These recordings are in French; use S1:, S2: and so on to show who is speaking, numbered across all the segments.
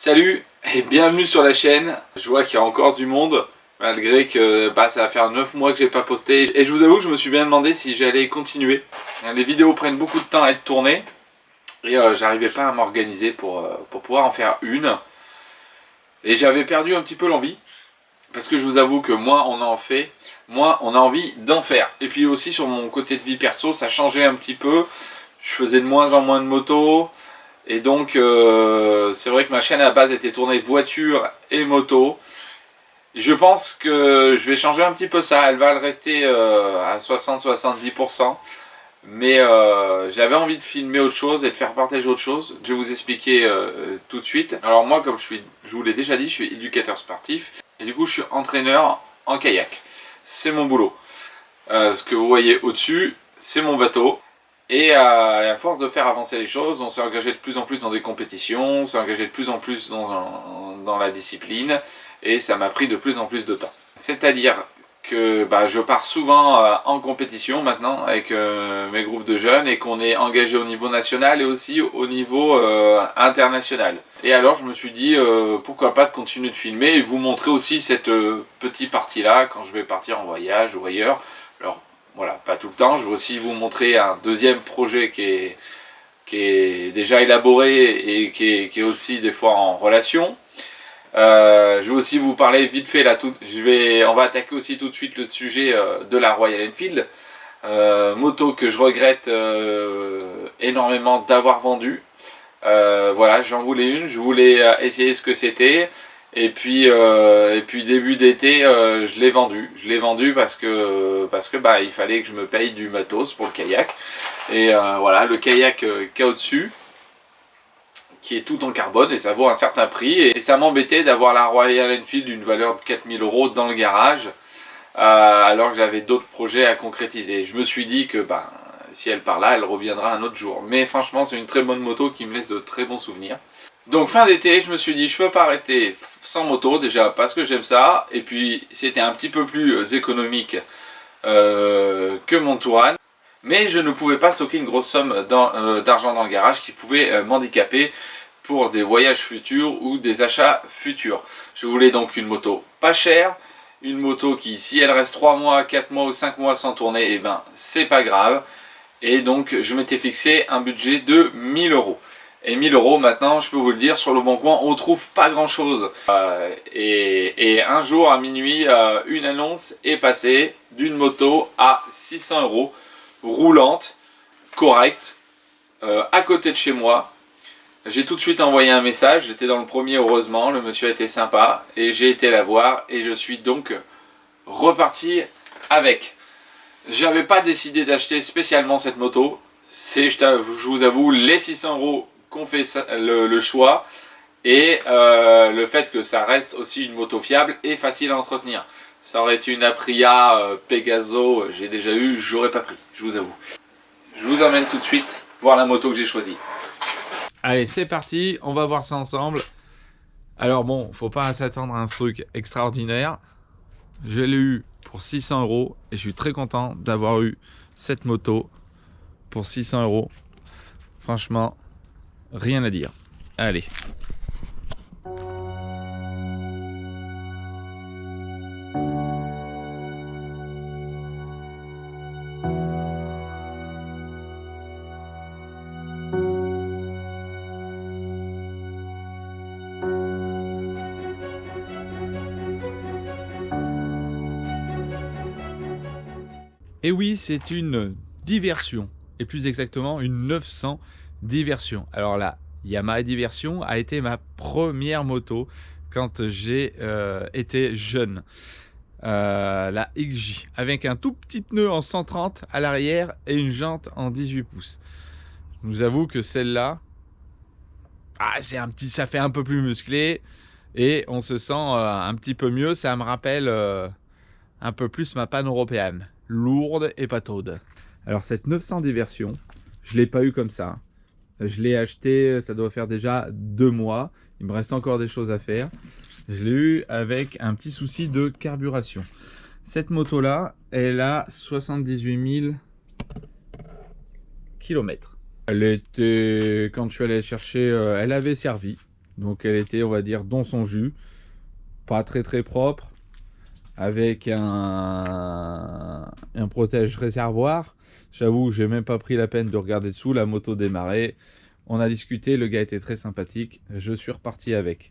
S1: Salut et bienvenue sur la chaîne. Je vois qu'il y a encore du monde, malgré que ça va faire 9 mois que j'ai pas posté. Et je vous avoue que je me suis bien demandé si j'allais continuer. Les vidéos prennent beaucoup de temps à être tournées. Et j'arrivais pas à m'organiser pour pouvoir en faire une. Et j'avais perdu un petit peu l'envie. Parce que je vous avoue que moins on en fait, moins on a envie d'en faire. Et puis aussi sur mon côté de vie perso, ça changeait un petit peu. Je faisais de moins en moins de motos. Et donc c'est vrai que ma chaîne à la base était tournée voiture et moto. Je pense que je vais changer un petit peu ça. Elle va le rester à 60-70%. Mais j'avais envie de filmer autre chose et de faire partager autre chose. Je vais vous expliquer tout de suite. Alors moi, comme je vous l'ai déjà dit, je suis éducateur sportif. Et du coup, je suis entraîneur en kayak. C'est mon boulot. Ce que vous voyez au-dessus, c'est mon bateau. Et à force de faire avancer les choses, on s'est engagé de plus en plus dans des compétitions, on s'est engagé de plus en plus dans la discipline, et ça m'a pris de plus en plus de temps. C'est-à-dire que je pars souvent en compétition maintenant avec mes groupes de jeunes, et qu'on est engagé au niveau national et aussi au niveau international. Et alors je me suis dit pourquoi pas de continuer de filmer et vous montrer aussi cette petite partie-là quand je vais partir en voyage ou ailleurs. Alors, voilà, pas tout le temps. Je vais aussi vous montrer un deuxième projet qui est déjà élaboré et qui est aussi des fois en relation. Je vais aussi vous parler vite fait là. On va attaquer aussi tout de suite le sujet de la Royal Enfield, moto que je regrette énormément d'avoir vendue. Voilà, j'en voulais une. Je voulais essayer ce que c'était. Et puis début d'été, je l'ai vendu. Je l'ai vendu parce que il fallait que je me paye du matos pour le kayak. Et voilà, le kayak qu'il y a au-dessus, qui est tout en carbone, et ça vaut un certain prix. Et ça m'embêtait d'avoir la Royal Enfield d'une valeur de 4000 € dans le garage, alors que j'avais d'autres projets à concrétiser. Je me suis dit que si elle part là, elle reviendra un autre jour. Mais franchement, c'est une très bonne moto qui me laisse de très bons souvenirs. Donc fin d'été, je me suis dit je peux pas rester sans moto, déjà parce que j'aime ça, et puis c'était un petit peu plus économique que mon Touran, mais je ne pouvais pas stocker une grosse somme d'argent dans le garage qui pouvait m'handicaper pour des voyages futurs ou des achats futurs. Je voulais donc une moto pas chère, une moto qui, si elle reste 3 mois, 4 mois ou 5 mois sans tourner, c'est pas grave. Et donc je m'étais fixé un budget de 1000 €. Et 1000 € maintenant, je peux vous le dire, sur le bon coin, on trouve pas grand chose. Et un jour à minuit, une annonce est passée d'une moto à 600 €, roulante, correcte, à côté de chez moi. J'ai tout de suite envoyé un message, j'étais dans le premier heureusement, le monsieur a été sympa, et j'ai été la voir, et je suis donc reparti avec. J'avais pas décidé d'acheter spécialement cette moto, c'est, je vous avoue, les 600 € qu'on fait le choix, et le fait que ça reste aussi une moto fiable et facile à entretenir. Ça aurait été une Aprilia Pegaso, j'ai déjà eu, j'aurais pas pris, je vous avoue. Je vous emmène tout de suite voir la moto que j'ai choisie. Allez, c'est parti, on va voir ça ensemble. Alors bon, faut pas s'attendre à un truc extraordinaire. Je l'ai eu pour 600 € et je suis très content d'avoir eu cette moto pour 600 €. Franchement, rien à dire. Allez. Et oui, c'est une diversion, et plus exactement une 900 diversion. Alors la Yamaha Diversion a été ma première moto quand j'ai été jeune. La XJ, avec un tout petit pneu en 130 à l'arrière et une jante en 18 pouces. Je vous avoue que celle-là, ça fait un peu plus musclé et on se sent un petit peu mieux. Ça me rappelle un peu plus ma panne européenne, lourde et pataude. Alors cette 900 Diversion, je l'ai pas eu comme ça. Je l'ai acheté, ça doit faire déjà 2 mois. Il me reste encore des choses à faire. Je l'ai eu avec un petit souci de carburation. Cette moto là, elle a 78 000 km. Elle était, quand je suis allé chercher, elle avait servi.
S2: Donc elle était, on va dire, dans son jus, pas très propre, avec un protège réservoir. J'avoue, j'ai même pas pris la peine de regarder dessous, la moto démarrait. On a discuté, le gars était très sympathique, je suis reparti avec.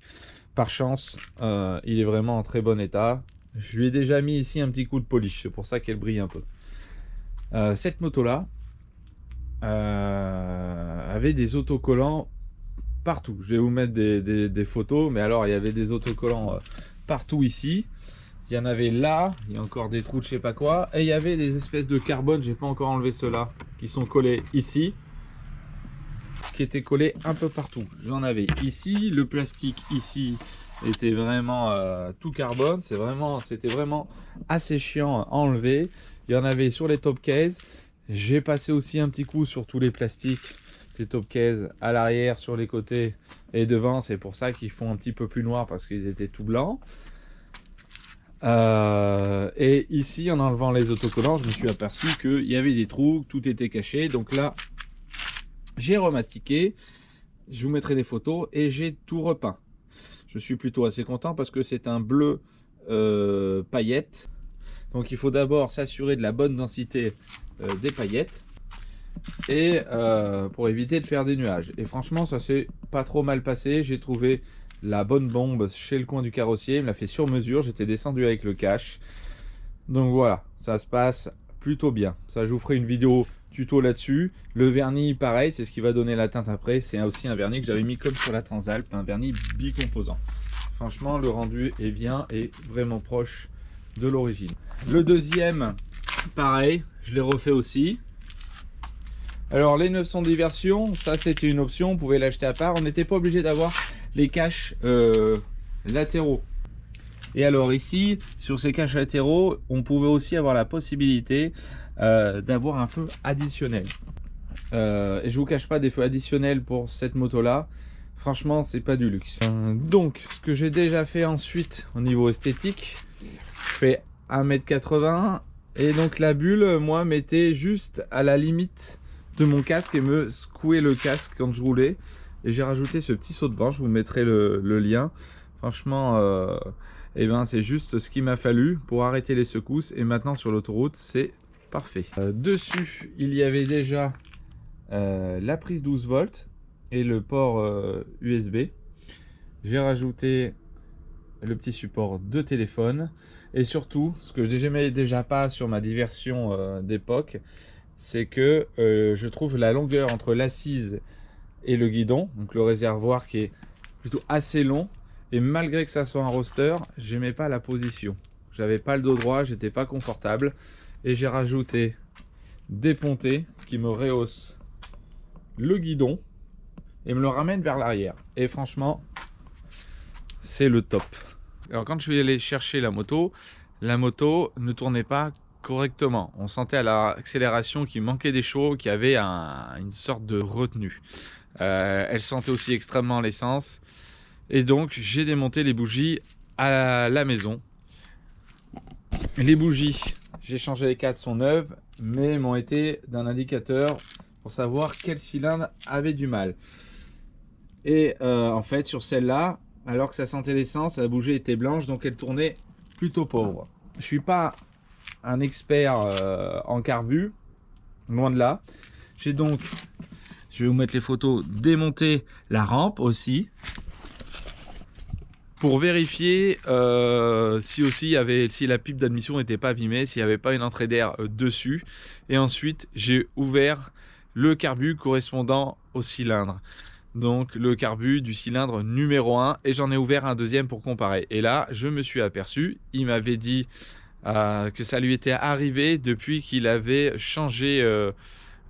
S2: Par chance, il est vraiment en très bon état. Je lui ai déjà mis ici un petit coup de polish, c'est pour ça qu'elle brille un peu. Cette moto-là avait des autocollants partout. Je vais vous mettre des photos, mais alors il y avait des autocollants partout ici. Il y en avait là, il y a encore des trous de je sais pas quoi. Et il y avait des espèces de carbone, j'ai pas encore enlevé ceux-là, qui sont collés ici, qui étaient collés un peu partout. J'en avais ici, le plastique ici était vraiment tout carbone. C'était vraiment assez chiant à enlever. Il y en avait sur les top cases. J'ai passé aussi un petit coup sur tous les plastiques des top cases à l'arrière, sur les côtés et devant. C'est pour ça qu'ils font un petit peu plus noir, parce qu'ils étaient tout blancs. Et ici, en enlevant les autocollants, je me suis aperçu qu'il y avait des trous, tout était caché. Donc là, j'ai remastiqué, je vous mettrai des photos, et j'ai tout repeint. Je suis plutôt assez content parce que c'est un bleu paillette. Donc il faut d'abord s'assurer de la bonne densité des paillettes, et pour éviter de faire des nuages. Et franchement, ça s'est pas trop mal passé. J'ai trouvé la bonne bombe chez le coin du carrossier, il me l'a fait sur mesure, j'étais descendu avec le cache. Donc voilà, ça se passe plutôt bien. Ça, je vous ferai une vidéo tuto là-dessus. Le vernis, pareil, c'est ce qui va donner la teinte après. C'est aussi un vernis que j'avais mis comme sur la Transalp, un vernis bicomposant. Franchement, le rendu est bien et vraiment proche de l'origine. Le deuxième, pareil, je l'ai refait aussi. Alors les 900 diversions, ça c'était une option, on pouvait l'acheter à part. On n'était pas obligé d'avoir les caches latéraux. Et alors ici, sur ces caches latéraux, on pouvait aussi avoir la possibilité d'avoir un feu additionnel. Et je vous cache pas, des feux additionnels pour cette moto là, franchement c'est pas du luxe. Donc ce que j'ai déjà fait ensuite au niveau esthétique, je fais 1m80, et donc la bulle, moi, mettait juste à la limite de mon casque et me secouait le casque quand je roulais. Et j'ai rajouté ce petit saut de vent, je vous mettrai le lien. Franchement, eh ben, c'est juste ce qu'il m'a fallu pour arrêter les secousses, et maintenant sur l'autoroute c'est parfait. Dessus il y avait déjà la prise 12 volts et le port USB. J'ai rajouté le petit support de téléphone, et surtout ce que j'aimais déjà pas sur ma diversion d'époque, c'est que je trouve la longueur entre l'assise et le guidon, donc le réservoir qui est plutôt assez long, et malgré que ça soit un roadster, j'aimais pas la position, j'avais pas le dos droit, j'étais pas confortable, et j'ai rajouté des pontées qui me rehaussent le guidon et me le ramènent vers l'arrière, et franchement c'est le top. Alors quand je suis allé chercher la moto ne tournait pas correctement. On sentait à l'accélération qu'il manquait des chevaux, qu'il y avait une sorte de retenue. Elle sentait aussi extrêmement l'essence. Et donc j'ai démonté les bougies à la maison. Les bougies, j'ai changé les cadres, sont neuves, mais m'ont été d'un indicateur pour savoir quel cylindre avait du mal. Et en fait sur celle-là, alors que ça sentait l'essence, la bougie était blanche, donc elle tournait plutôt pauvre. Je suis pas un expert en carbu, loin de là. J'ai donc, je vais vous mettre les photos, démonté la rampe aussi, pour vérifier si la pipe d'admission n'était pas abîmée, s'il n'y avait pas une entrée d'air dessus. Et ensuite j'ai ouvert le carbu correspondant au cylindre, donc le carbu du cylindre numéro 1, et j'en ai ouvert un deuxième pour comparer. Et là je me suis aperçu, il m'avait dit que ça lui était arrivé depuis qu'il avait changé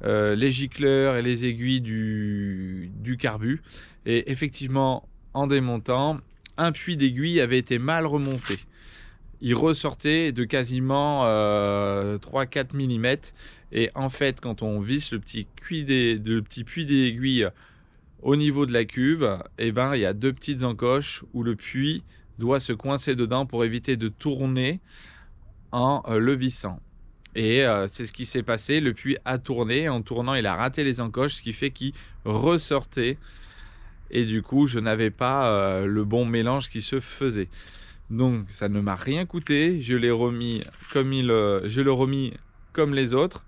S2: les gicleurs et les aiguilles du carbu, et effectivement en démontant, un puits d'aiguille avait été mal remonté, il ressortait de quasiment 3-4 mm, et en fait quand on visse le petit puits d'aiguille au niveau de la cuve, et ben il y a deux petites encoches où le puits doit se coincer dedans pour éviter de tourner en le vissant. Et c'est ce qui s'est passé, le puits a tourné, en tournant il a raté les encoches, ce qui fait qu'il ressortait, et du coup je n'avais pas le bon mélange qui se faisait. Donc ça ne m'a rien coûté, je l'ai remis comme je l'ai remis comme les autres.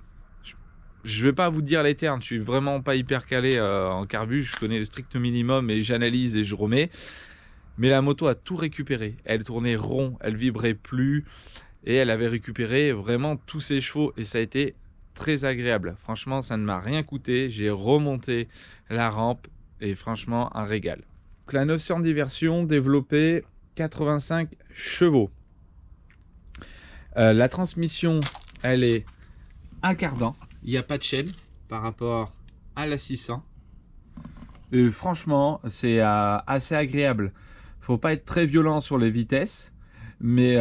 S2: Je vais pas vous dire les termes, je suis vraiment pas hyper calé en carbu, je connais le strict minimum et j'analyse et je remets. Mais la moto a tout récupéré, elle tournait rond, elle vibrait plus et elle avait récupéré vraiment tous ses chevaux et ça a été très agréable. Franchement, ça ne m'a rien coûté, j'ai remonté la rampe et franchement un régal. Donc, la 910 version développée 85 chevaux. La transmission, elle est à cardan. Il n'y a pas de chaîne par rapport à la 600. Et franchement, c'est assez agréable. Faut pas être très violent sur les vitesses, mais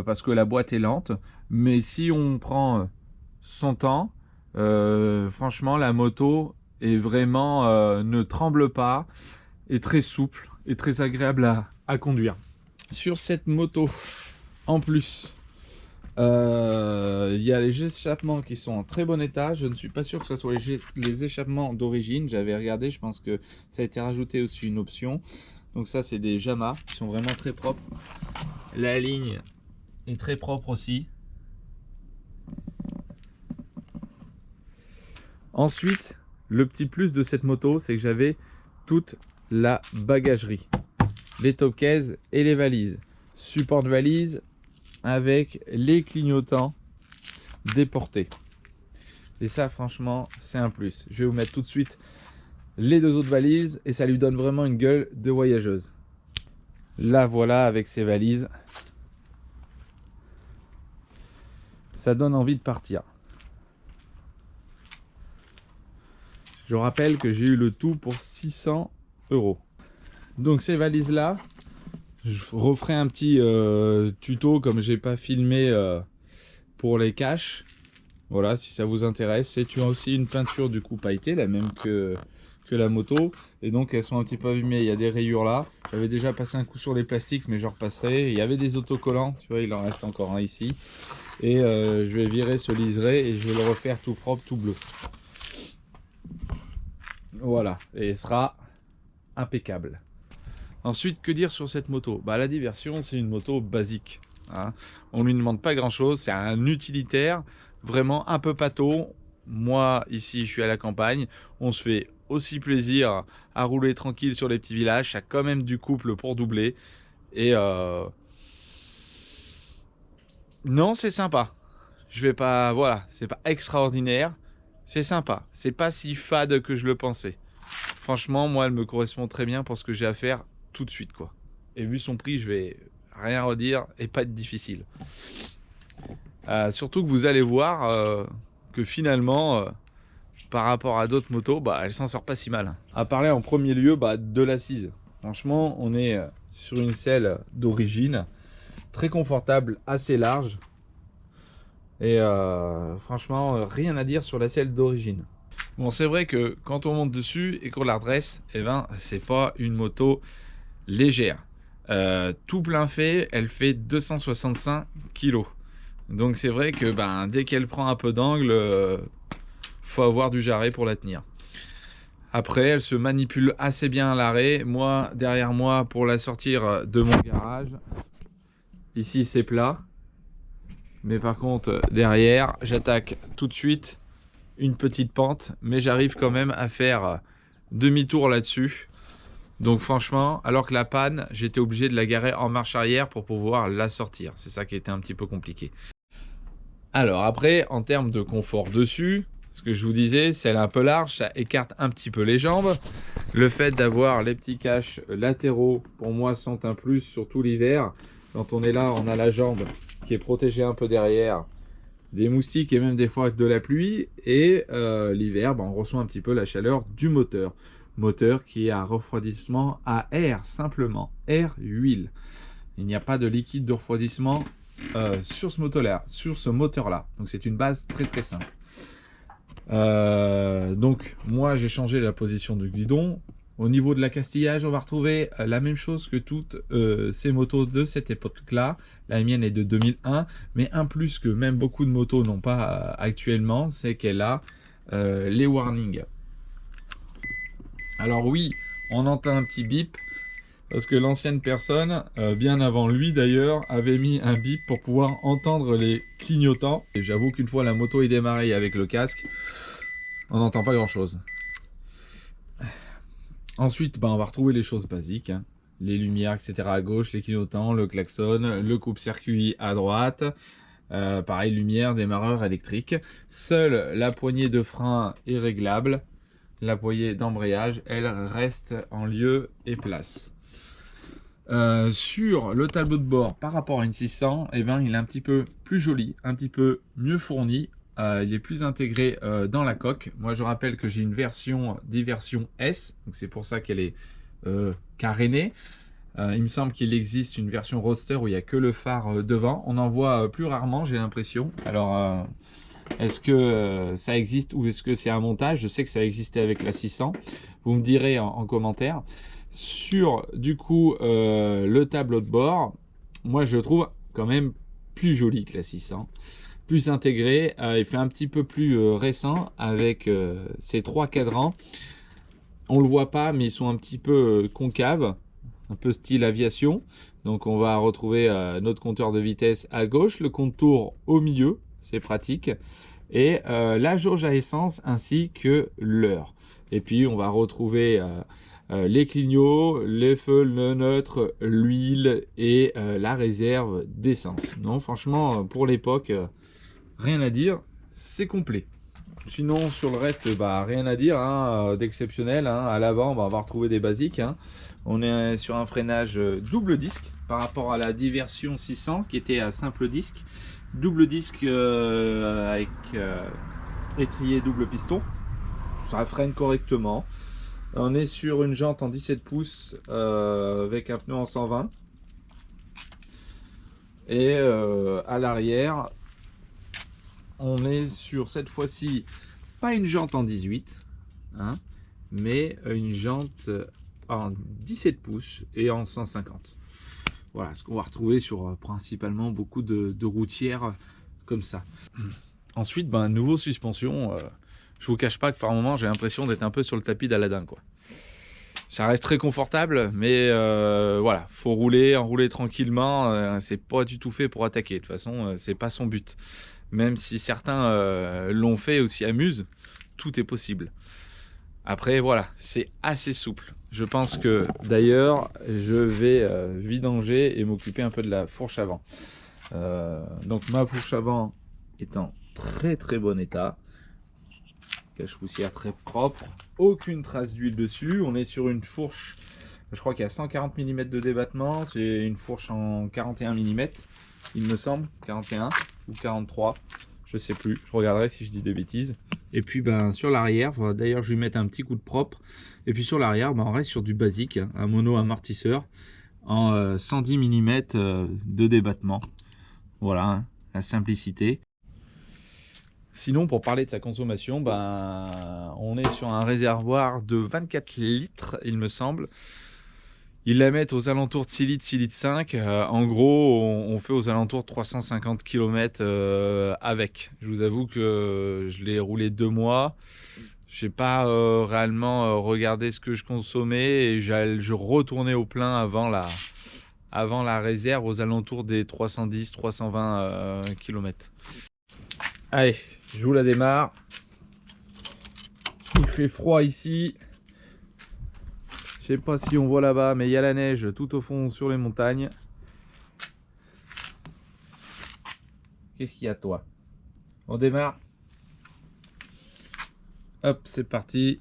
S2: parce que la boîte est lente. Mais si on prend son temps, franchement, la moto est vraiment ne tremble pas, est très souple et très agréable à conduire. Sur cette moto, en plus, il y a les échappements qui sont en très bon état. Je ne suis pas sûr que ce soit les échappements d'origine. J'avais regardé, je pense que ça a été rajouté aussi une option. Donc ça, c'est des Yamaha qui sont vraiment très propres. La ligne est très propre aussi. Ensuite, le petit plus de cette moto, c'est que j'avais toute la bagagerie, les top cases et les valises. Support de valise avec les clignotants déportés. Et ça, franchement, c'est un plus. Je vais vous mettre tout de suite les deux autres valises et ça lui donne vraiment une gueule de voyageuse. Là, voilà, avec ces valises, ça donne envie de partir. Je rappelle que j'ai eu le tout pour 600 €. Donc ces valises là, je referai un petit tuto comme j'ai pas filmé pour les caches. Voilà, si ça vous intéresse. Et tu as aussi une peinture du coup pailletée, la même que la moto. Et donc elles sont un petit peu abîmées. Il y a des rayures là. J'avais déjà passé un coup sur les plastiques, mais je repasserai. Il y avait des autocollants, tu vois, il en reste encore un ici. Et je vais virer ce liseré et je vais le refaire tout propre, tout bleu. Voilà, et il sera impeccable. Ensuite, que dire sur cette moto? Bah, la diversion, c'est une moto basique. Hein. On ne lui demande pas grand chose, c'est un utilitaire, vraiment un peu pâteau. Moi, ici, je suis à la campagne. On se fait aussi plaisir à rouler tranquille sur les petits villages. Ça a quand même du couple pour doubler. Et non, c'est sympa. Je vais pas, voilà, c'est pas extraordinaire. C'est sympa, c'est pas si fade que je le pensais. Franchement, moi, elle me correspond très bien pour ce que j'ai à faire tout de suite, quoi. Et vu son prix, je vais rien redire et pas être difficile. Surtout que vous allez voir que finalement, par rapport à d'autres motos, bah, elle s'en sort pas si mal. À parler en premier lieu de l'assise. Franchement, on est sur une selle d'origine, très confortable, assez large. Et franchement, rien à dire sur la selle d'origine. Bon, c'est vrai que quand on monte dessus et qu'on la redresse, eh ben, c'est pas une moto légère. Tout plein fait, elle fait 265 kg. Donc c'est vrai que dès qu'elle prend un peu d'angle, faut avoir du jarret pour la tenir. Après, elle se manipule assez bien à l'arrêt. Moi, derrière moi, pour la sortir de mon garage, ici c'est plat. Mais par contre, derrière, j'attaque tout de suite une petite pente. Mais j'arrive quand même à faire demi-tour là-dessus. Donc franchement, alors que la panne, j'étais obligé de la garer en marche arrière pour pouvoir la sortir. C'est ça qui était un petit peu compliqué. Alors après, en termes de confort dessus, ce que je vous disais, c'est elle est un peu large, ça écarte un petit peu les jambes. Le fait d'avoir les petits caches latéraux, pour moi, sont un plus, surtout l'hiver. Quand on est là, on a la jambe qui est protégée un peu derrière des moustiques et même des fois avec de la pluie. Et l'hiver, on reçoit un petit peu la chaleur du moteur. Moteur qui est un refroidissement à air, simplement. Air, huile. Il n'y a pas de liquide de refroidissement sur ce moteur-là. Donc c'est une base très très simple. Donc moi j'ai changé la position du guidon. Au niveau de l'accastillage, on va retrouver la même chose que toutes ces motos de cette époque-là. La mienne est de 2001, mais un plus que même beaucoup de motos n'ont pas actuellement, c'est qu'elle a les warnings. Alors oui, on entend un petit bip. Parce que l'ancienne personne, bien avant lui d'ailleurs, avait mis un bip pour pouvoir entendre les clignotants. Et j'avoue qu'une fois la moto est démarrée avec le casque, on n'entend pas grand chose. Ensuite, on va retrouver les choses basiques, hein. Les lumières, etc. à gauche, les clignotants, le klaxon, le coupe-circuit à droite. Pareil, lumière, démarreur électrique. Seule la poignée de frein est réglable. La poignée d'embrayage, elle reste en lieu et place. Sur le tableau de bord par rapport à une 600, il est un petit peu plus joli, un petit peu mieux fourni. Il est plus intégré dans la coque. Moi je rappelle que j'ai une version diversion S, donc c'est pour ça qu'elle est carénée. Il me semble qu'il existe une version roadster où il n'y a que le phare devant. On en voit plus rarement, j'ai l'impression. Alors est-ce que ça existe ou est-ce que c'est un montage? Je sais que ça existait avec la 600. Vous me direz en commentaire. Sur du coup le tableau de bord, moi je le trouve quand même plus joli que la 600, plus intégré. Il fait un petit peu plus récent avec ces trois cadrans. On le voit pas, mais ils sont un petit peu concaves, un peu style aviation. Donc on va retrouver notre compteur de vitesse à gauche, le contour au milieu, c'est pratique, et la jauge à essence ainsi que l'heure. Et puis on va retrouver les clignots, les feux neutres, l'huile et la réserve d'essence. Non, franchement, pour l'époque, rien à dire, c'est complet. Sinon, sur le reste, rien à dire, hein, d'exceptionnel. Hein. À l'avant, on va retrouver des basiques. Hein. On est sur un freinage double disque par rapport à la diversion 600 qui était à simple disque. Double disque avec étrier double piston. Ça freine correctement. On est sur une jante en 17 pouces avec un pneu en 120. Et à l'arrière, on est sur cette fois-ci pas une jante en 18, hein, mais une jante en 17 pouces et en 150. Voilà ce qu'on va retrouver sur principalement beaucoup de routières comme ça. Ensuite, nouveau suspension. Je vous cache pas que par moment j'ai l'impression d'être un peu sur le tapis d'Aladin, quoi. Ça reste très confortable, mais voilà, faut enrouler tranquillement. C'est pas du tout fait pour attaquer. De toute façon, c'est pas son but. Même si certains l'ont fait ou s'y amusent, tout est possible. Après, voilà, c'est assez souple. Je pense que d'ailleurs, je vais vidanger et m'occuper un peu de la fourche avant. Donc ma fourche avant est en très très bon état. Cache-poussière très propre, aucune trace d'huile dessus. On est sur une fourche, je crois qu'il y a 140 mm de débattement. C'est une fourche en 41 mm, il me semble, 41 ou 43, je sais plus, je regarderai si je dis des bêtises. Et puis sur l'arrière, d'ailleurs je vais mettre un petit coup de propre. Et puis sur l'arrière, on reste sur du basique, hein, un mono amortisseur en 110 mm de débattement. Voilà, hein, la simplicité. Sinon, pour parler de sa consommation, on est sur un réservoir de 24 litres, il me semble. Ils la mettent aux alentours de 6 litres, 6 litres 5. En gros, on fait aux alentours de 350 km avec. Je vous avoue que je l'ai roulé 2 mois. Je n'ai pas réellement regardé ce que je consommais et je retournais au plein avant la réserve aux alentours des 310-320 km. Allez, je vous la démarre. Il fait froid ici. Je sais pas si on voit là-bas, mais il y a la neige tout au fond sur les montagnes. Qu'est-ce qu'il y a, toi? On démarre. Hop, c'est parti.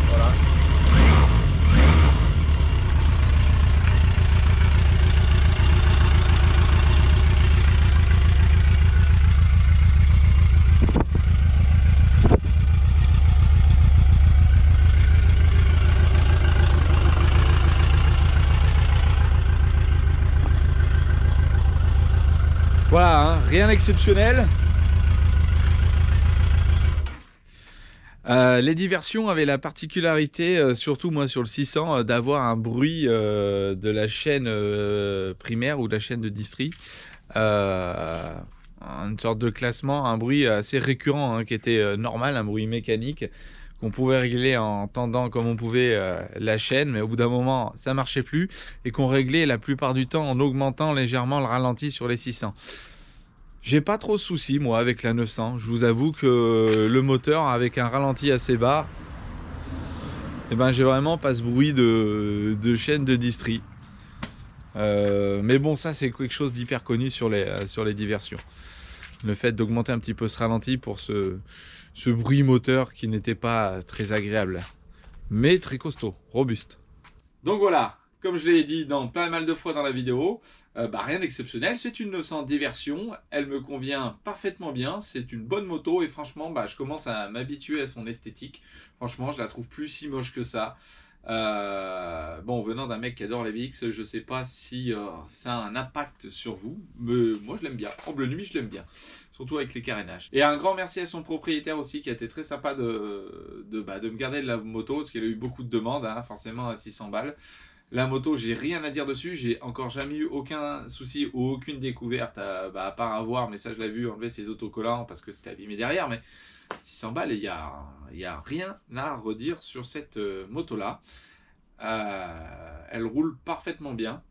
S2: Voilà. Voilà, hein, rien d'exceptionnel. Les diversions avaient la particularité, surtout moi sur le 600, d'avoir un bruit de la chaîne primaire ou de la chaîne de distri. une sorte de classement, un bruit assez récurrent hein, qui était normal, un bruit mécanique qu'on pouvait régler en tendant comme on pouvait la chaîne, mais au bout d'un moment ça marchait plus et qu'on réglait la plupart du temps en augmentant légèrement le ralenti sur les 600. J'ai pas trop de soucis moi avec la 900, je vous avoue que le moteur avec un ralenti assez bas, et ben j'ai vraiment pas ce bruit de chaîne de distri. Mais bon, ça c'est quelque chose d'hyper connu sur les diversions. Le fait d'augmenter un petit peu ce ralenti pour ce bruit moteur qui n'était pas très agréable. Mais très costaud, robuste. Donc voilà, comme je l'ai dit pas mal de fois dans la vidéo, rien d'exceptionnel, c'est une 900 diversion, elle me convient parfaitement bien, c'est une bonne moto et franchement je commence à m'habituer à son esthétique. Franchement je la trouve plus si moche que ça. Bon, venant d'un mec qui adore les VX, je sais pas si ça a un impact sur vous, mais moi je l'aime bien. En bleu nuit, je l'aime bien, surtout avec les carénages. Et un grand merci à son propriétaire aussi qui a été très sympa de me garder de la moto parce qu'il a eu beaucoup de demandes, hein, forcément à 600 balles. La moto, j'ai rien à dire dessus, j'ai encore jamais eu aucun souci ou aucune découverte à part avoir, mais ça je l'ai vu enlever ses autocollants parce que c'était abîmé derrière, mais 600 balles, il y a rien à redire sur cette moto là. Elle roule parfaitement bien.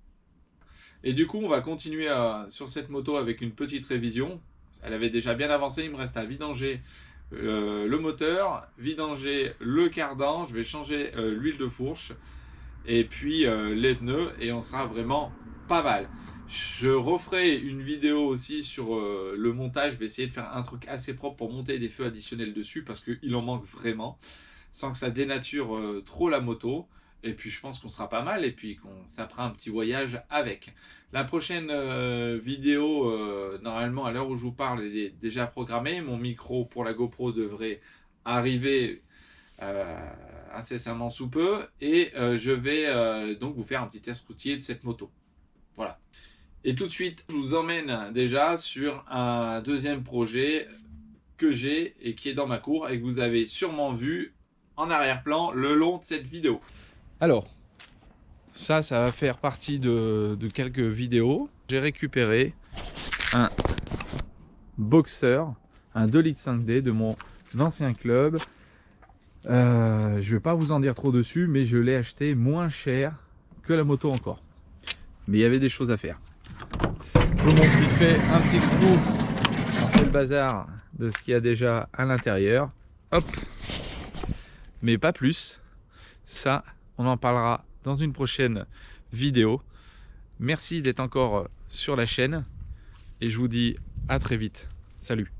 S2: Et du coup, on va continuer sur cette moto avec une petite révision. Elle avait déjà bien avancé, il me reste à vidanger le moteur, vidanger le cardan, je vais changer l'huile de fourche et puis les pneus et on sera vraiment pas mal. Je referai une vidéo aussi sur le montage, je vais essayer de faire un truc assez propre pour monter des feux additionnels dessus parce qu'il en manque vraiment, sans que ça dénature trop la moto. Et puis je pense qu'on sera pas mal et puis qu'on se tapera un petit voyage avec. La prochaine vidéo, normalement à l'heure où je vous parle, est déjà programmée. Mon micro pour la GoPro devrait arriver incessamment sous peu. Et je vais donc vous faire un petit test routier de cette moto. Voilà. Et tout de suite, je vous emmène déjà sur un deuxième projet que j'ai et qui est dans ma cour et que vous avez sûrement vu en arrière-plan le long de cette vidéo. Alors, ça va faire partie de quelques vidéos. J'ai récupéré un Boxer, un 2,5 litres de mon ancien club. Je ne vais pas vous en dire trop dessus, mais je l'ai acheté moins cher que la moto encore. Mais il y avait des choses à faire. Je vous montre vite fait un petit coup. On fait le bazar de ce qu'il y a déjà à l'intérieur. Hop. Mais pas plus. Ça, on en parlera dans une prochaine vidéo. Merci d'être encore sur la chaîne. Et je vous dis à très vite. Salut.